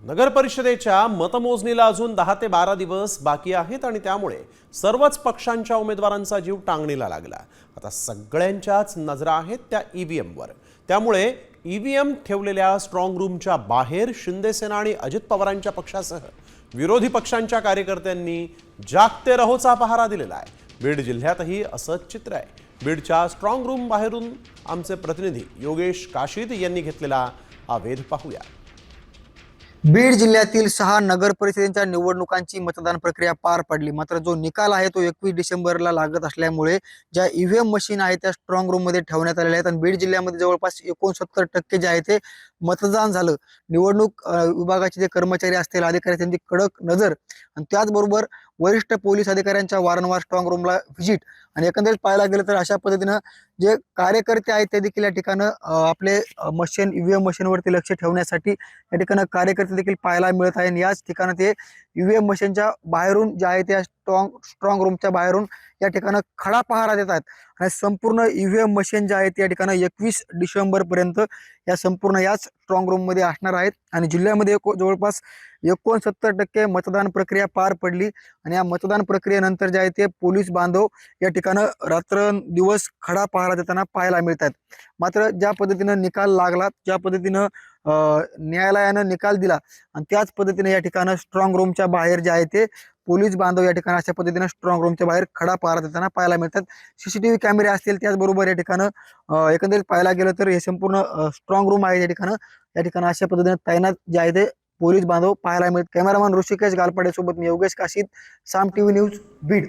नगर परिषदेच्या मतमोजणीला अजून 10 ते 12 दिवस बाकी आहेत आणि त्यामुळे सर्वच पक्षांच्या उमेदवारांचा जीव टांगणीला लागला। आता सगळ्यांच्याच नजरा आहेत त्या ईव्हीएमवर। त्यामुळे ईव्हीएम ठेवलेल्या स्ट्रॉंग रूमच्या बाहेर शिंदेसेना आणि अजित पवारांच्या पक्षासह विरोधी पक्षांच्या कार्यकर्त्यांनी जागते रहोचा पहारा दिलेला आहे। बीड जिल्ह्यातही असंच चित्र आहे। बीडच्या स्ट्रॉंग रूम बाहेरून आमचे प्रतिनिधी योगेश काशीद यांनी घेतलेला हा वेध पाहूया। बीड जिल्ह्यातील 6 नगर परिषदेच्या निवडणुकांची मतदान प्रक्रिया पार पडली। मात्र जो निकाल आहे तो 21 डिसेंबरला लागत असल्यामुळे ज्या ईव्हीएम मशीन आहेत त्या स्ट्रॉंग रूम मध्ये ठेवण्यात आलेल्या आहेत आणि बीड जिल्ह्यामध्ये जवळपास 69% जे आहे ते मतदान झालं। निवडणूक विभागाचे जे कर्मचारी असतील, अधिकारी, त्यांची कडक नजर आणि त्याचबरोबर वरिष्ठ पोलीस अधिकाऱ्यांच्या वारंवार स्ट्रॉंग रूमला व्हिजिट आणि एकंदरीत पाहायला गेलं तर अशा पद्धतीनं जे कार्यकर्ते आहेत ते देखील या ठिकाणं आपले मशीन ईव्हीएम मशीनवरती लक्ष ठेवण्यासाठी या ठिकाणी कार्यकर्ते देखील पाहायला मिळत आहे। याच ठिकाणी ते ईव्हीएम मशीनच्या बाहेरून जे आहे त्या स्ट्रॉंग रूमच्या बाहेरून या ठिकाणी खडा पहारा देत आहेत आणि संपूर्ण ईव्हीएम मशीन जे आहे त्या ठिकाणी 21 डिसेंबर पर्यंत या संपूर्ण याच स्ट्रॉंग रूम मध्ये असणार आहेत आणि जिल्ह्यामध्ये जवळपास 69% मतदान प्रक्रिया पार पडली आणि या मतदान प्रक्रियेनंतर जे आहे ते पोलीस बांधव या ठिकाणी रात्रंदिवस खडा पहारा देताना पाहायला मिळतात। मात्र ज्या पद्धतीनं निकाल लागला, ज्या पद्धतीनं न्यायालयानं निकाल दिला आणि त्याच पद्धतीने या ठिकाणी स्ट्रॉंग रूमच्या बाहेर जे आहे ते पोलीस बांधव या ठिकाणी अशा पद्धतीने स्ट्रॉंग रूमच्या बाहेर खडा पहारा देताना पाहायला मिळतात। सीसीटीव्ही कॅमेरे असतील, त्याचबरोबर या ठिकाणी एकंदरीत पाहायला गेलं तर हे संपूर्ण स्ट्रॉंग रूम आहे या ठिकाणी अशा पद्धतीने तैनात जे आहे ते पोलीस बांधव पाहायला मिळतात। कॅमेरामॅन ऋषिकेश गालपाडे सोबत मी योगेश काशीद, साम टीव्ही न्यूज, बीड।